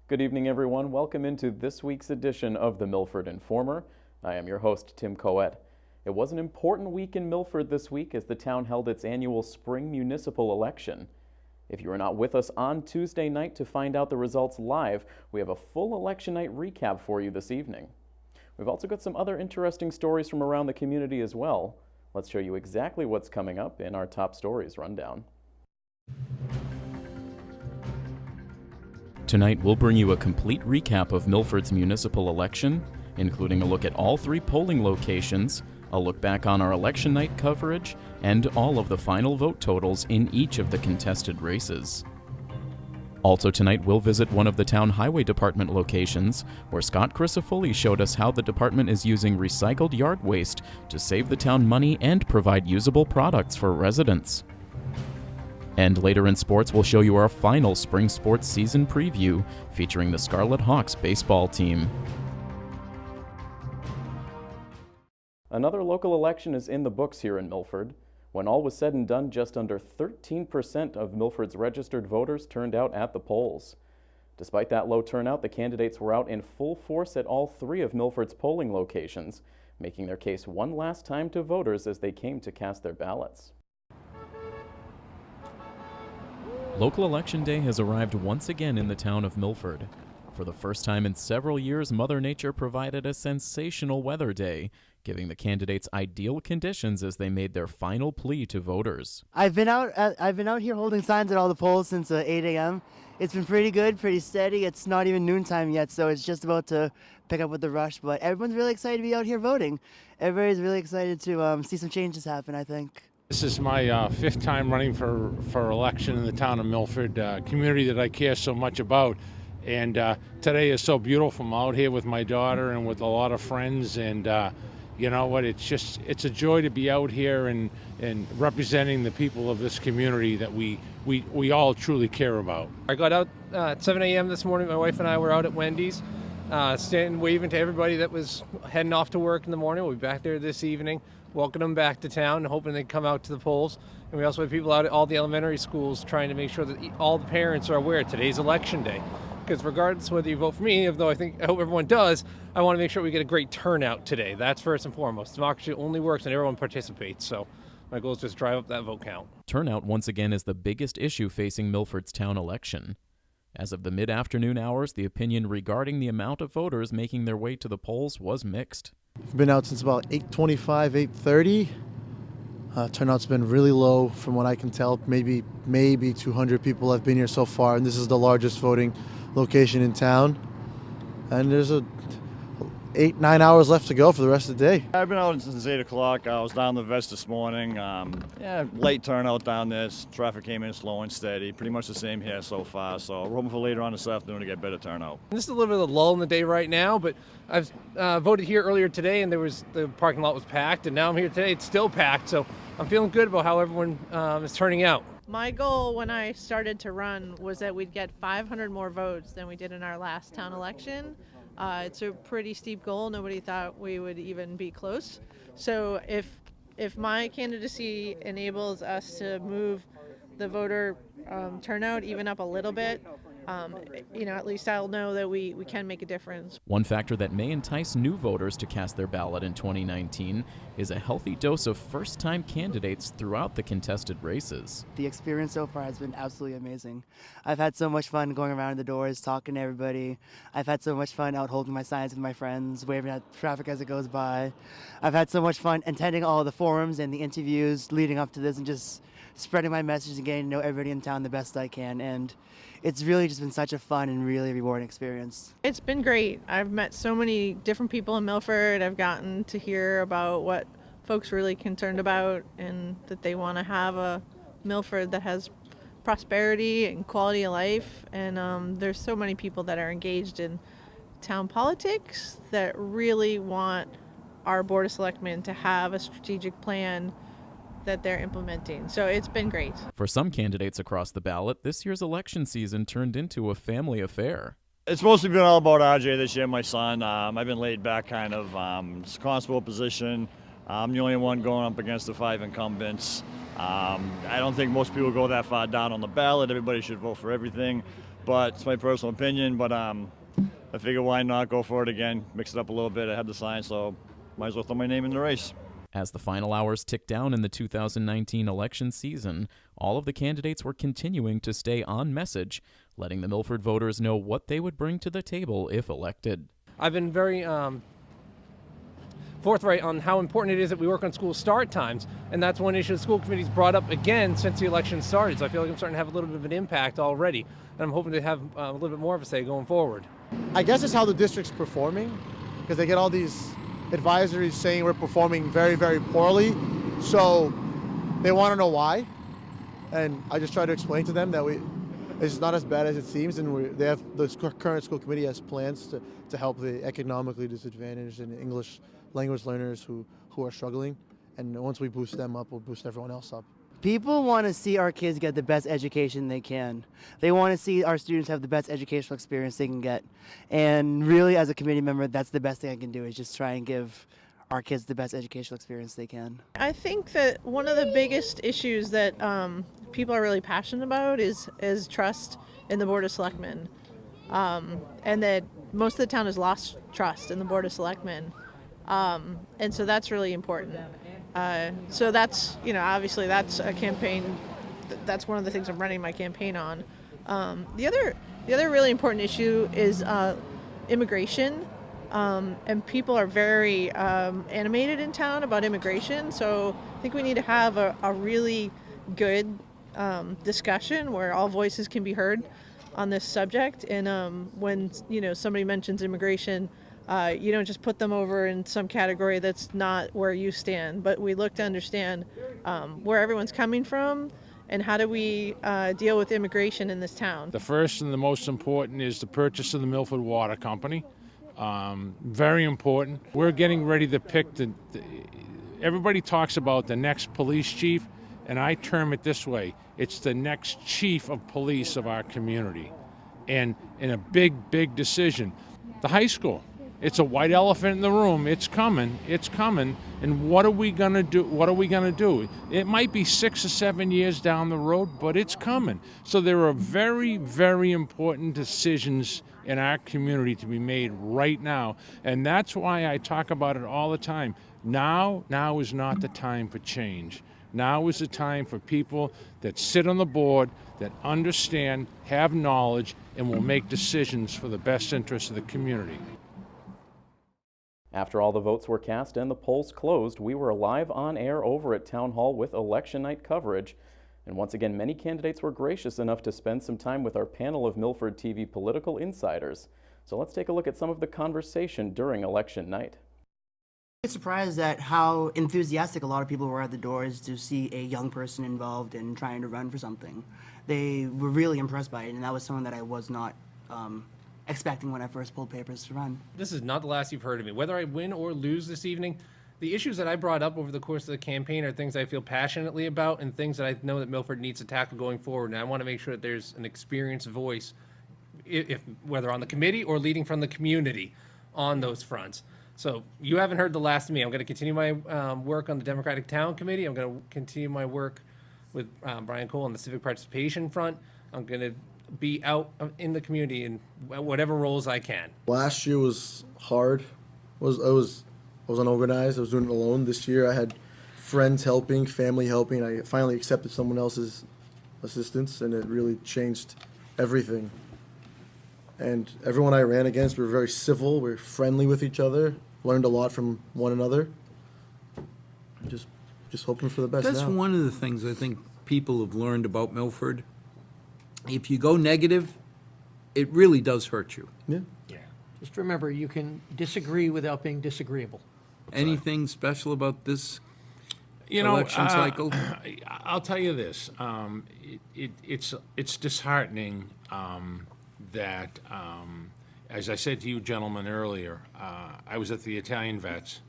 Good evening, everyone. Welcome into this week's edition of the Milford Informer. I am your host, Tim Coet. It was an important week in Milford this week as the town held its annual spring municipal election. If you are not with us on Tuesday night to find out the results live, we have a full election night recap for you this evening. We've also got some other interesting stories from around the community as well. Let's show you exactly what's coming up in our top stories rundown. Tonight, we'll bring you a complete recap of Milford's municipal election, including a look at all three polling locations, a look back on our election night coverage, and all of the final vote totals in each of the contested races. Also tonight, we'll visit one of the town highway department locations, where Scott Crisafulli showed us how the department is using recycled yard waste to save the town money and provide usable products for residents. And later in sports, we'll show you our final spring sports season preview featuring the Scarlet Hawks baseball team. Another local election is in the books here in Milford. When all was said and done, just under 13% of Milford's registered voters turned out at the polls. Despite that low turnout, the candidates were out in full force at all three of Milford's polling locations, making their case one last time to voters as they came to cast their ballots. Local Election Day has arrived once again in the town of Milford. For the first time in several years, Mother Nature provided a sensational weather day, giving the candidates ideal conditions as they made their final plea to voters. I've been out here holding signs at all the polls since 8 a.m. It's been pretty good, pretty steady. It's not even noontime yet, so it's just about to pick up with the rush. But everyone's really excited to be out here voting. Everybody's really excited to see some changes happen, I think. This is my fifth time running for election in the town of Milford, community that I care so much about. And today is so beautiful. I'm out here with my daughter and with a lot of friends. And you know what? It's a joy to be out here and representing the people of this community that we all truly care about. I got out at 7 a.m. this morning. My wife and I were out at Wendy's, standing waving to everybody that was heading off to work in the morning. We'll be back there this evening, welcoming them back to town and hoping they come out to the polls. And we also have people out at all the elementary schools trying to make sure that all the parents are aware today's election day. Because regardless of whether you vote for me, even though I hope everyone does, I want to make sure we get a great turnout today. That's first and foremost. Democracy only works when everyone participates. So my goal is just drive up that vote count. Turnout once again is the biggest issue facing Milford's town election. As of the mid-afternoon hours, the opinion regarding the amount of voters making their way to the polls was mixed. I've been out since about 8:25, 8:30. Turnout's been really low from what I can tell. Maybe 200 people have been here so far, and this is the largest voting location in town. And there's 8-9 hours left to go for the rest of the day. I've been out since 8 o'clock. I was down the Vest this morning. Late turnout down there. Traffic came in slow and steady. Pretty much the same here so far. So we're hoping for later on this afternoon to get better turnout. This is a little bit of a lull in the day right now, but I've voted here earlier today, and the parking lot was packed, and now I'm here today. It's still packed, so I'm feeling good about how everyone is turning out. My goal when I started to run was that we'd get 500 more votes than we did in our last town election. It's a pretty steep goal. Nobody thought we would even be close. So if my candidacy enables us to move the voter turnout even up a little bit, at least I'll know that we can make a difference. One factor that may entice new voters to cast their ballot in 2019 is a healthy dose of first-time candidates throughout the contested races. The experience so far has been absolutely amazing. I've had so much fun going around the doors, talking to everybody. I've had so much fun out holding my signs with my friends, waving at traffic as it goes by. I've had so much fun attending all the forums and the interviews leading up to this and just spreading my message and getting to know everybody in town the best I can. And it's really just been such a fun and really rewarding experience. It's been great. I've met so many different people in Milford. I've gotten to hear about what folks are really concerned about and that they want to have a Milford that has prosperity and quality of life. And there's so many people that are engaged in town politics that really want our Board of Selectmen to have a strategic plan that they're implementing. So it's been great. For some candidates across the ballot, this year's election season turned into a family affair. It's mostly been all about RJ this year, my son. I've been laid back kind of. It's a constable position. I'm the only one going up against the 5 incumbents. I don't think most people go that far down on the ballot. Everybody should vote for everything. but it's my personal opinion. But I figure why not go for it again, mix it up a little bit. I had the sign, so might as well throw my name in the race. As the final hours ticked down in the 2019 election season, all of the candidates were continuing to stay on message, letting the Milford voters know what they would bring to the table if elected. I've been very forthright on how important it is that we work on school start times, and that's one issue the school committee's brought up again since the election started. So I feel like I'm starting to have a little bit of an impact already, and I'm hoping to have a little bit more of a say going forward. I guess it's how the district's performing, because they get all these advisories saying we're performing very, very poorly. So they want to know why. And I just try to explain to them that it's not as bad as it seems, and they have the current school committee has plans to help the economically disadvantaged and English language learners who are struggling. And once we boost them up, we'll boost everyone else up. People want to see our kids get the best education they can. They want to see our students have the best educational experience they can get. And really, as a committee member, that's the best thing I can do, is just try and give our kids the best educational experience they can. I think that one of the biggest issues that people are really passionate about is trust in the Board of Selectmen. And that most of the town has lost trust in the Board of Selectmen. And so that's really important. So that's, obviously that's a campaign, that's one of the things I'm running my campaign on. The other really important issue is immigration. And people are very animated in town about immigration. So I think we need to have a really good discussion where all voices can be heard on this subject. And when, somebody mentions immigration, you don't just put them over in some category that's not where you stand, but we look to understand where everyone's coming from and how do we deal with immigration in this town. The first and the most important is the purchase of the Milford Water Company. Very important. We're getting ready to pick everybody talks about the next police chief, and I term it this way: it's the next chief of police of our community. And in a big decision, the high school. It's a white elephant in the room. It's coming. And what are we going to do? It might be 6 or 7 years down the road, but it's coming. So there are very, very important decisions in our community to be made right now. And that's why I talk about it all the time. Now is not the time for change. Now is the time for people that sit on the board, that understand, have knowledge, and will make decisions for the best interest of the community. After all the votes were cast and the polls closed, we were live on air over at Town Hall with election night coverage. And once again, many candidates were gracious enough to spend some time with our panel of Milford TV political insiders. So let's take a look at some of the conversation during election night. I'm surprised at how enthusiastic a lot of people were at the doors to see a young person involved in trying to run for something. They were really impressed by it, and that was something that I was not expecting when I first pulled papers to run. This is not the last you've heard of me. Whether I win or lose this evening, the issues that I brought up over the course of the campaign are things I feel passionately about and things that I know that Milford needs to tackle going forward. And I want to make sure that there's an experienced voice, if whether on the committee or leading from the community on those fronts. So you haven't heard the last of me. I'm going to continue my work on the Democratic Town Committee. I'm going to continue my work with Brian Cole on the civic participation front. I'm going to be out in the community in whatever roles I can. Last year was hard. I was unorganized. I was doing it alone. This year I had friends helping, family helping. I finally accepted someone else's assistance, and it really changed everything. And everyone I ran against, we were very civil. We were friendly with each other. Learned a lot from one another. Just hoping for the best. That's now. one of the things I think people have learned about Milford. If you go negative, it really does hurt you. Yeah. Just remember, you can disagree without being disagreeable. Anything special about this election cycle? I'll tell you this. It's disheartening that, as I said to you gentlemen earlier, I was at the Italian Vets,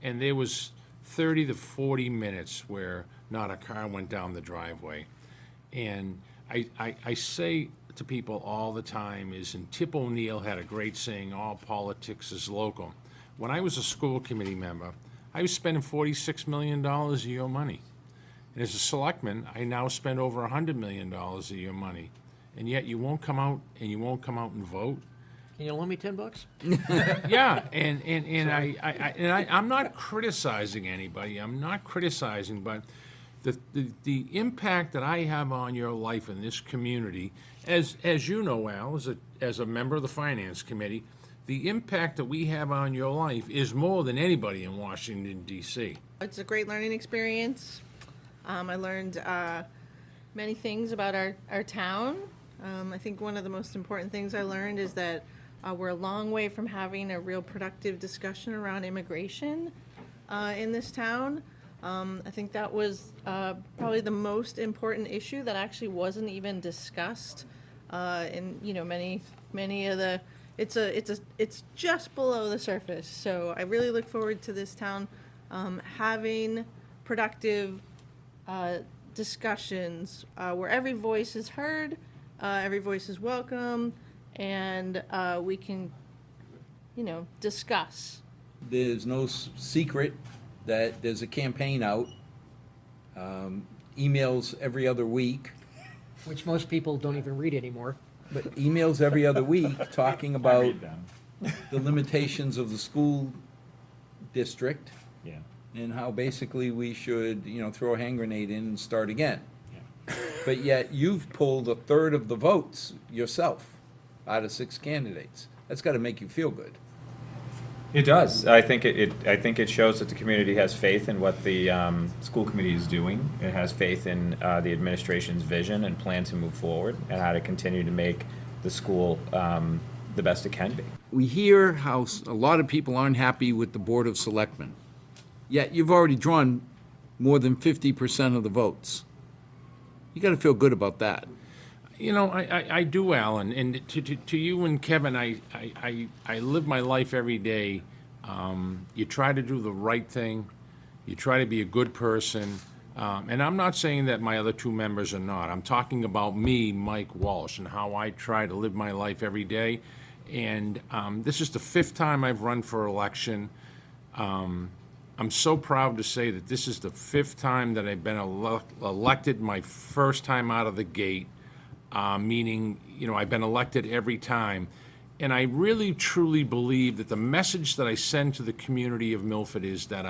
and there was 30 to 40 minutes where not a car went down the driveway. And I say to people all the time and Tip O'Neill had a great saying, all politics is local. When I was a school committee member, I was spending $46 million of your money. And as a selectman, I now spend over $100 million of your money. and yet you won't come out and vote. Can you loan me $10? Yeah, and I'm not criticizing anybody. I'm not criticizing, but the impact that I have on your life in this community, as you know, Al, as a member of the Finance Committee, the impact that we have on your life is more than anybody in Washington, D.C. It's a great learning experience. I learned many things about our town. I think one of the most important things I learned is that we're a long way from having a real productive discussion around immigration in this town. I think that was probably the most important issue that actually wasn't even discussed in many of the. It's just below the surface. So I really look forward to this town having productive discussions where every voice is heard, every voice is welcome, and we can, discuss. There's no secret that there's a campaign out, emails every other week, Which most people don't even read anymore. but emails every other week talking about the limitations of the school district. Yeah. And how basically we should, throw a hand grenade in and start again. But yet you've pulled a third of the votes yourself out of 6 candidates. That's got to make you feel good. It does. I think it shows that the community has faith in what the school committee is doing. It has faith in the administration's vision and plan to move forward and how to continue to make the school the best it can be. We hear how a lot of people aren't happy with the Board of Selectmen. Yet you've already drawn more than 50% of the votes. You got to feel good about that. I do, Alan, and to you and Kevin, I live my life every day. You try to do the right thing. You try to be a good person. And I'm not saying that my other 2 members are not. I'm talking about me, Mike Walsh, and how I try to live my life every day. And this is the 5th time I've run for election. I'm so proud to say that this is the 5th time that I've been elected, my first time out of the gate. Meaning, I've been elected every time. And I really, truly believe that the message that I send to the community of Milford is that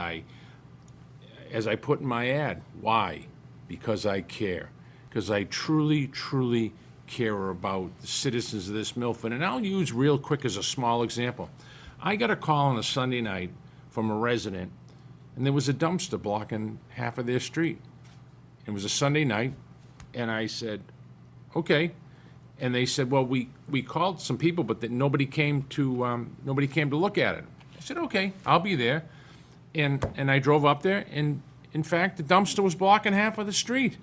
as I put in my ad, why? Because I care. Because I truly, truly care about the citizens of this Milford. And I'll use real quick as a small example. I got a call on a Sunday night from a resident, and there was a dumpster blocking half of their street. It was a Sunday night, and I said, okay. And they said, well, we called some people, but that nobody came to look at it. I said, okay, I'll be there. And I drove up there, and in fact, the dumpster was blocking half of the street.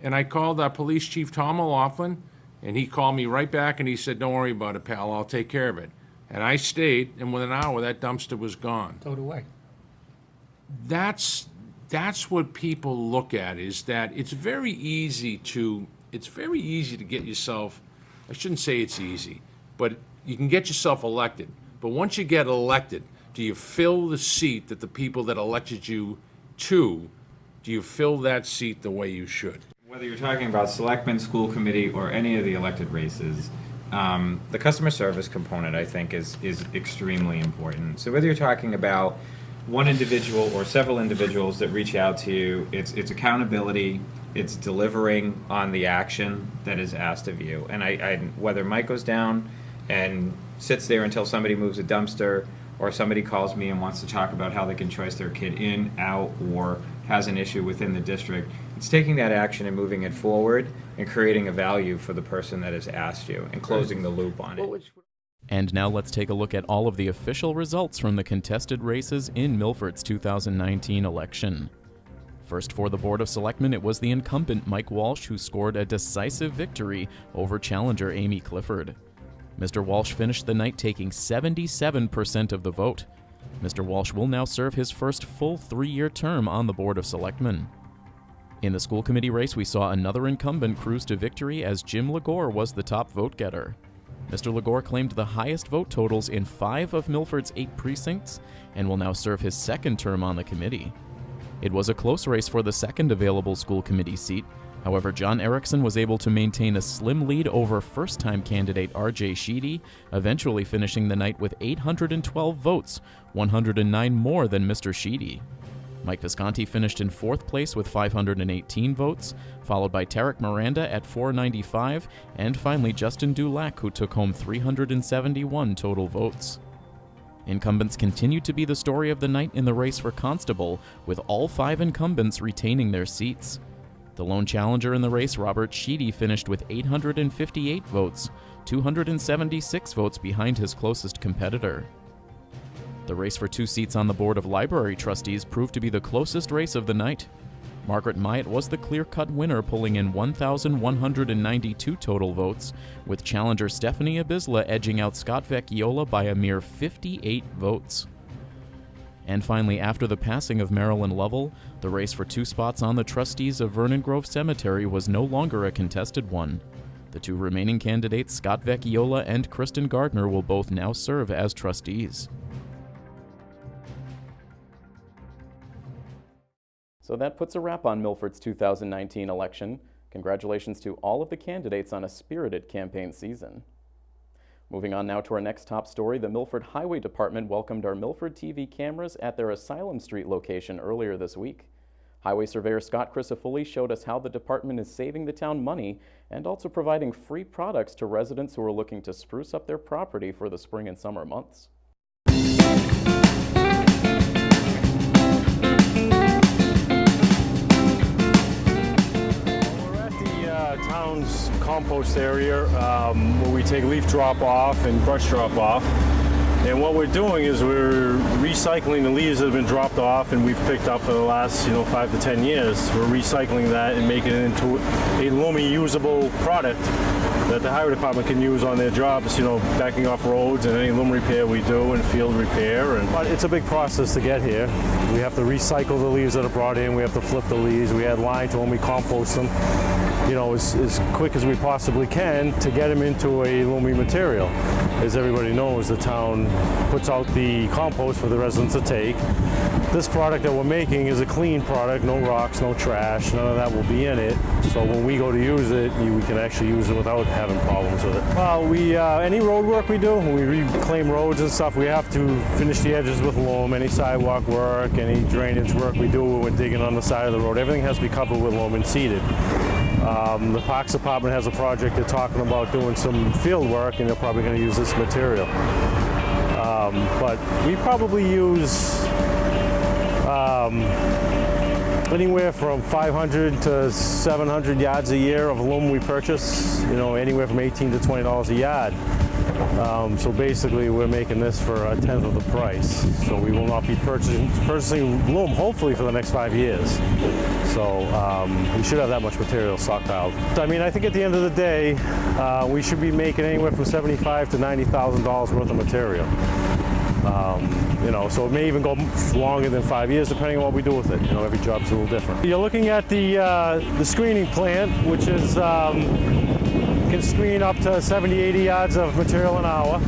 And I called our police chief, Tom O'Laughlin, and he called me right back, and he said, don't worry about it, pal, I'll take care of it. And I stayed, and within an hour, that dumpster was gone. Towed away. That's what people look at, is that it's very easy to get yourself, I shouldn't say it's easy, but you can get yourself elected. But once you get elected, do you fill the seat that the people that elected you to, do you fill that seat the way you should? Whether you're talking about selectmen, school committee, or any of the elected races, the customer service component, I think, is extremely important. So whether you're talking about one individual or several individuals that reach out to you, it's accountability, it's delivering on the action that is asked of you. And I whether Mike goes down and sits there until somebody moves a dumpster, or somebody calls me and wants to talk about how they can choice their kid in, out, or has an issue within the district, it's taking that action and moving it forward and creating a value for the person that has asked you and closing the loop on it. And now let's take a look at all of the official results from the contested races in Milford's 2019 election. First, for the Board of Selectmen, it was the incumbent Mike Walsh who scored a decisive victory over challenger Amy Clifford. Mr. Walsh finished the night taking 77% of the vote. Mr. Walsh will now serve his first full 3-year term on the Board of Selectmen. In the school committee race, we saw another incumbent cruise to victory as Jim Legore was the top vote-getter. Mr. Legore claimed the highest vote totals in 5 of Milford's 8 precincts and will now serve his second term on the committee. It was a close race for the second available school committee seat, However, John Erickson was able to maintain a slim lead over first-time candidate R.J. Sheedy, eventually finishing the night with 812 votes, 109 more than Mr. Sheedy. Mike Visconti finished in fourth place with 518 votes, followed by Tarek Miranda at 495, and finally Justin Dulac, who took home 371 total votes. Incumbents continued to be the story of the night in the race for Constable, with all 5 incumbents retaining their seats. The lone challenger in the race, Robert Sheedy, finished with 858 votes, 276 votes behind his closest competitor. The race for 2 seats on the Board of Library Trustees proved to be the closest race of the night. Margaret Myatt was the clear-cut winner, pulling in 1,192 total votes, with challenger Stephanie Abisla edging out Scott Vecchiola by a mere 58 votes. And finally, after the passing of Marilyn Lovell, the race for 2 spots on the trustees of Vernon Grove Cemetery was no longer a contested one. The 2 remaining candidates, Scott Vecchiola and Kristen Gardner, will both now serve as trustees. So that puts a wrap on Milford's 2019 election. Congratulations to all of the candidates on a spirited campaign season. Moving on now to our next top story, the Milford Highway Department welcomed our Milford TV cameras at their Asylum Street location earlier this week. Highway Surveyor Scott Crisafulli showed us how the department is saving the town money and also providing free products to residents who are looking to spruce up their property for the spring and summer months. Town's compost area where we take leaf drop off and brush drop off, and what we're doing is we're recycling the leaves that have been dropped off and we've picked up for the last 5 to 10 years. We're recycling that and making it into a Lumi usable product that the highway department can use on their jobs, backing off roads and any loom repair we do and field repair. But it's a big process to get here. We have to recycle the leaves that are brought in, we have to flip the leaves, we add lime to them, we compost them, as quick as we possibly can to get them into a Lumi material. As everybody knows, the town puts out the compost for the residents to take. This product that we're making is a clean product, no rocks, no trash, none of that will be in it. So when we go to use it, we can actually use it without having problems with it. Well, any road work we do, when we reclaim roads and stuff, we have to finish the edges with loam. Any sidewalk work, any drainage work we do when we're digging on the side of the road, everything has to be covered with loam and seeded. The Parks Department has a project they're talking about doing some field work, and they're probably going to use this material. But we probably use anywhere from 500 to 700 yards a year of loam we purchase, anywhere from $18 to $20 a yard. So basically we're making this for a tenth of the price. So we will not be purchasing loam hopefully for the next 5 years. So we should have that much material stockpiled. I think at the end of the day, we should be making anywhere from $75,000 to $90,000 worth of material. So it may even go longer than 5 years depending on what we do with it. Every job's a little different. You're looking at the screening plant, which is can screen up to 70, 80 yards of material an hour.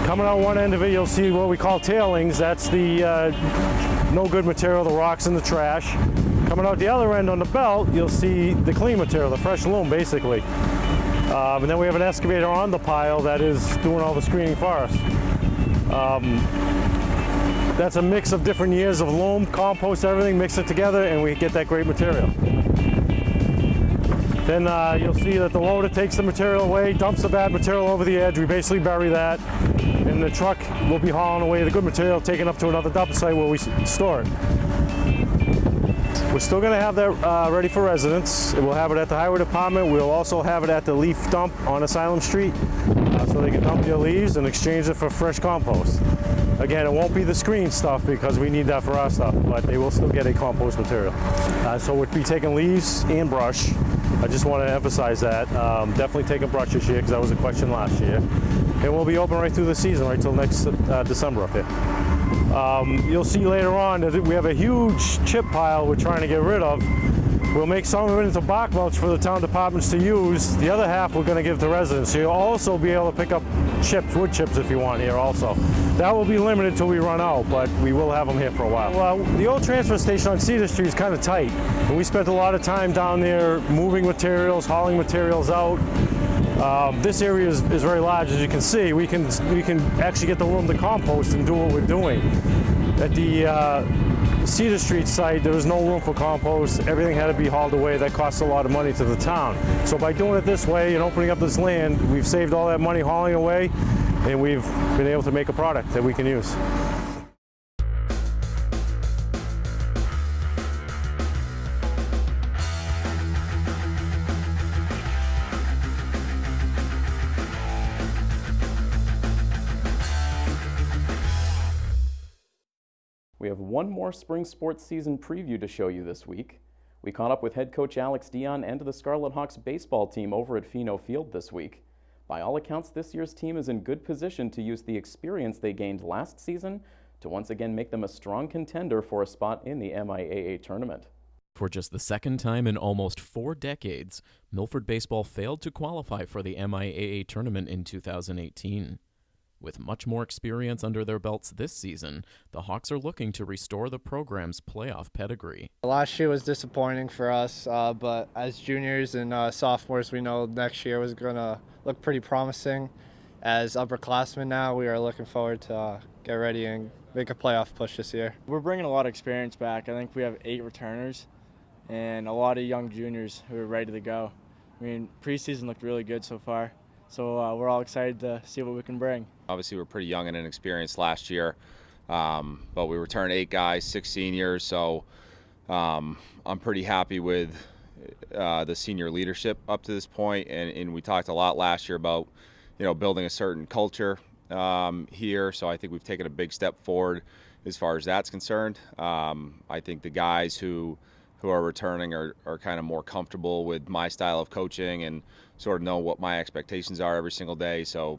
Coming out one end of it, you'll see what we call tailings. That's the no good material, the rocks and the trash. Coming out the other end on the belt, you'll see the clean material, the fresh loam, basically. And then we have an excavator on the pile that is doing all the screening for us. That's a mix of different years of loam, compost, everything, mix it together, and we get that great material. Then you'll see that the loader takes the material away, dumps the bad material over the edge. We basically bury that, and the truck will be hauling away the good material, taken up to another dump site where we store it. We're still going to have that ready for residents. We'll have it at the highway department. We'll also have it at the leaf dump on Asylum Street, so they can dump their leaves and exchange it for fresh compost. Again, it won't be the screen stuff because we need that for our stuff, but they will still get a compost material. So we'll be taking leaves and brush. I just want to emphasize that. Definitely taking brush this year because that was a question last year. And we'll be open right through the season, right till next December up here. You'll see later on that we have a huge chip pile we're trying to get rid of. We'll make some of it into bark mulch for the town departments to use. The other half we're going to give to residents. So you'll also be able to pick up chips, wood chips if you want here also. That will be limited till we run out, but we will have them here for a while. Well, the old transfer station on Cedar Street is kind of tight, and we spent a lot of time down there moving materials, hauling materials out. This area is very large, as you can see. We can actually get the room to compost and do what we're doing. At the Cedar Street site, there was no room for compost. Everything had to be hauled away. That costs a lot of money to the town. So by doing it this way and opening up this land, we've saved all that money hauling away, and we've been able to make a product that we can use. We have one more spring sports season preview to show you this week. We caught up with head coach Alex Dion and the Scarlet Hawks baseball team over at Pheno Field this week. By all accounts, this year's team is in good position to use the experience they gained last season to once again make them a strong contender for a spot in the MIAA tournament. For just the second time in almost 4 decades, Milford Baseball failed to qualify for the MIAA tournament in 2018. With much more experience under their belts this season, the Hawks are looking to restore the program's playoff pedigree. Last year was disappointing for us, but as juniors and sophomores, we know next year was going to look pretty promising. As upperclassmen now, we are looking forward to get ready and make a playoff push this year. We're bringing a lot of experience back. I think we have 8 returners and a lot of young juniors who are ready to go. I mean, preseason looked really good so far, so we're all excited to see what we can bring. Obviously, we're pretty young and inexperienced last year, but we returned 8 guys, 6 seniors, so I'm pretty happy with the senior leadership up to this point, and we talked a lot last year about, building a certain culture here, so I think we've taken a big step forward as far as that's concerned. I think the guys who are returning are kind of more comfortable with my style of coaching and sort of know what my expectations are every single day, so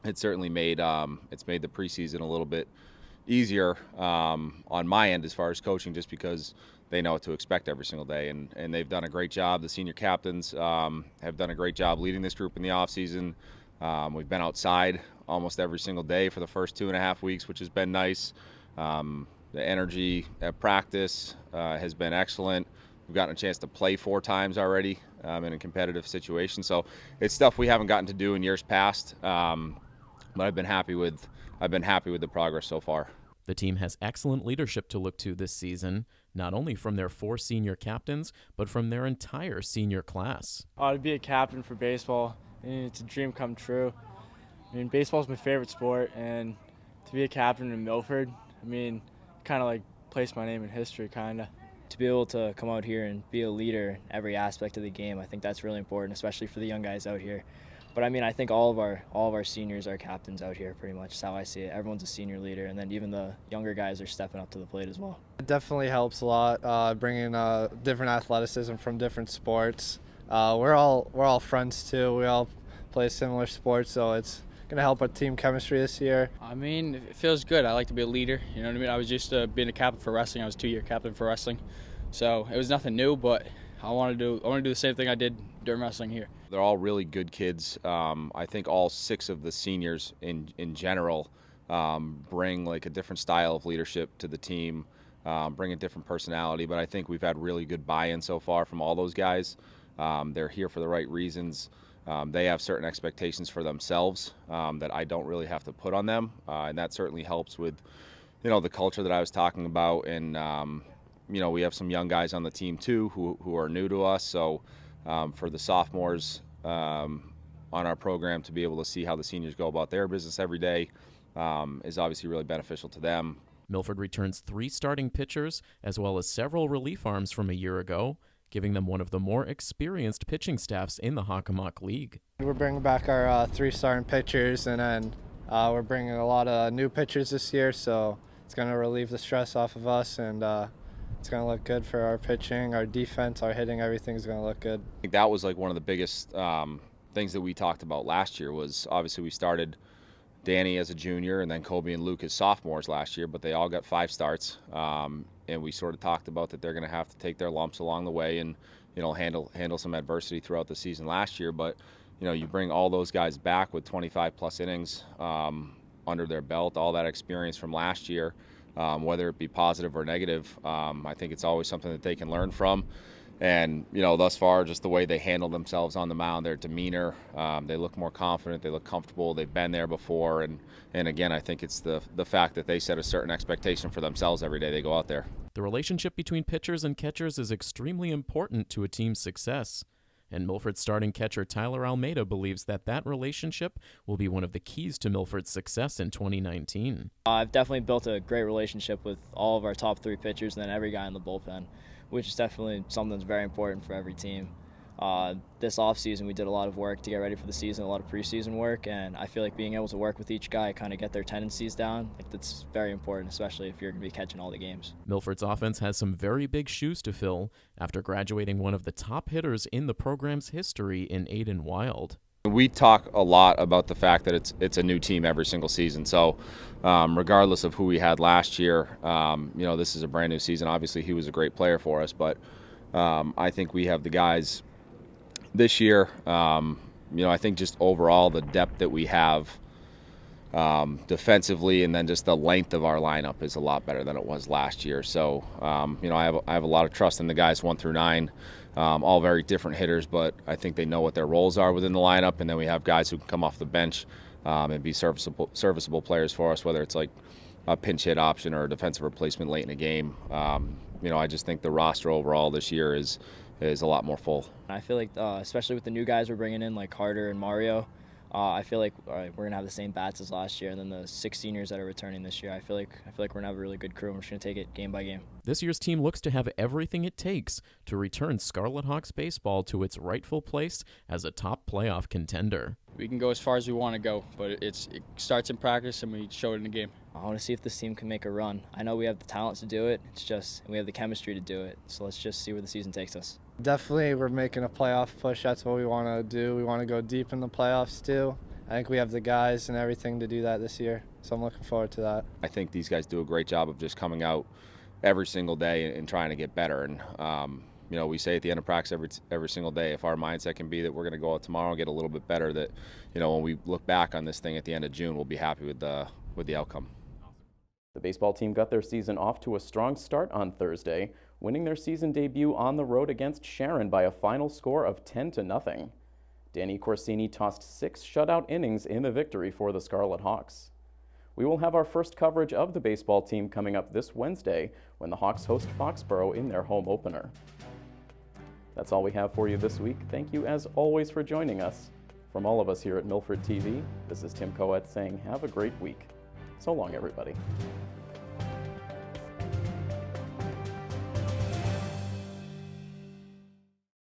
it certainly made the preseason a little bit easier on my end as far as coaching, just because they know what to expect every single day, and they've done a great job. The senior captains have done a great job leading this group in the off season. We've been outside almost every single day for the first 2.5 weeks, which has been nice. The energy at practice has been excellent. We've gotten a chance to play 4 times already in a competitive situation, so it's stuff we haven't gotten to do in years past. But I've been happy with the progress so far. The team has excellent leadership to look to this season, not only from their 4 senior captains, but from their entire senior class. To be a captain for baseball, it's a dream come true. I mean, baseball is my favorite sport, and to be a captain in Milford, kind of like place my name in history, kind of. To be able to come out here and be a leader in every aspect of the game, I think that's really important, especially for the young guys out here. But I think all of our seniors are captains out here, pretty much. That's how I see it. Everyone's a senior leader, and then even the younger guys are stepping up to the plate as well. It definitely helps a lot, bringing different athleticism from different sports. We're all friends too. We all play similar sports, so it's gonna help our team chemistry this year. It feels good. I like to be a leader. You know what I mean? I was used to being a captain for wrestling. I was a 2-year captain for wrestling, so it was nothing new. But I want to do the same thing I did during wrestling here. They're all really good kids. I think all 6 of the seniors in general bring like a different style of leadership to the team, bring a different personality. But I think we've had really good buy-in so far from all those guys. They're here for the right reasons. They have certain expectations for themselves that I don't really have to put on them, and that certainly helps with, the culture that I was talking about. And we have some young guys on the team too who are new to us. So for the sophomores on our program to be able to see how the seniors go about their business every day is obviously really beneficial to them. Milford returns 3 starting pitchers as well as several relief arms from a year ago, giving them one of the more experienced pitching staffs in the Hockomock League. We're bringing back our 3 starting pitchers, and then we're bringing a lot of new pitchers this year, so it's going to relieve the stress off of us, and it's going to look good for our pitching, our defense, our hitting. Everything's going to look good. I think that was like one of the biggest things that we talked about last year was obviously we started Danny as a junior, and then Kobe and Luke as sophomores last year, but they all got 5 starts. And we sort of talked about that they're going to have to take their lumps along the way and, handle some adversity throughout the season last year. But, you bring all those guys back with 25-plus innings under their belt, all that experience from last year, whether it be positive or negative. I think it's always something that they can learn from. And, thus far, just the way they handle themselves on the mound, their demeanor, they look more confident, they look comfortable, they've been there before. And again, I think it's the fact that they set a certain expectation for themselves every day they go out there. The relationship between pitchers and catchers is extremely important to a team's success. And Milford's starting catcher Tyler Almeida believes that relationship will be one of the keys to Milford's success in 2019. I've definitely built a great relationship with all of our top 3 pitchers and then every guy in the bullpen, which is definitely something that's very important for every team. This offseason, we did a lot of work to get ready for the season, a lot of preseason work, and I feel like being able to work with each guy, kind of get their tendencies down, that's very important, especially if you're going to be catching all the games. Milford's offense has some very big shoes to fill after graduating one of the top hitters in the program's history in Aiden Wild. We talk a lot about the fact that it's a new team every single season. So regardless of who we had last year, this is a brand new season. Obviously, he was a great player for us, but I think we have the guys this year. I think just overall the depth that we have defensively, and then just the length of our lineup is a lot better than it was last year. So I have a lot of trust in the guys 1 through 9. All very different hitters, but I think they know what their roles are within the lineup. And then we have guys who can come off the bench and be serviceable players for us, whether it's like a pinch hit option or a defensive replacement late in a game. I just think the roster overall this year is a lot more full. I feel like, especially with the new guys we're bringing in, like Carter and Mario, I feel like we're going to have the same bats as last year, and then the 6 seniors that are returning this year. I feel like we're going to have a really good crew, and we're just going to take it game by game. This year's team looks to have everything it takes to return Scarlet Hawks baseball to its rightful place as a top playoff contender. We can go as far as we want to go, but it starts in practice and we show it in the game. I want to see if this team can make a run. I know we have the talent to do it. It's just we have the chemistry to do it. So let's just see where the season takes us. Definitely, we're making a playoff push. That's what we want to do. We want to go deep in the playoffs too. I think we have the guys and everything to do that this year, so I'm looking forward to that. I think these guys do a great job of just coming out every single day and trying to get better. And we say at the end of practice every single day, if our mindset can be that we're going to go out tomorrow and get a little bit better, that when we look back on this thing at the end of June, we'll be happy with the outcome. The baseball team got their season off to a strong start on Thursday, winning their season debut on the road against Sharon by a final score of 10-0. Danny Corsini tossed 6 shutout innings in the victory for the Scarlet Hawks. We will have our first coverage of the baseball team coming up this Wednesday when the Hawks host Foxborough in their home opener. That's all we have for you this week. Thank you as always for joining us. From all of us here at Milford TV, this is Tim Coet saying have a great week. So long, everybody.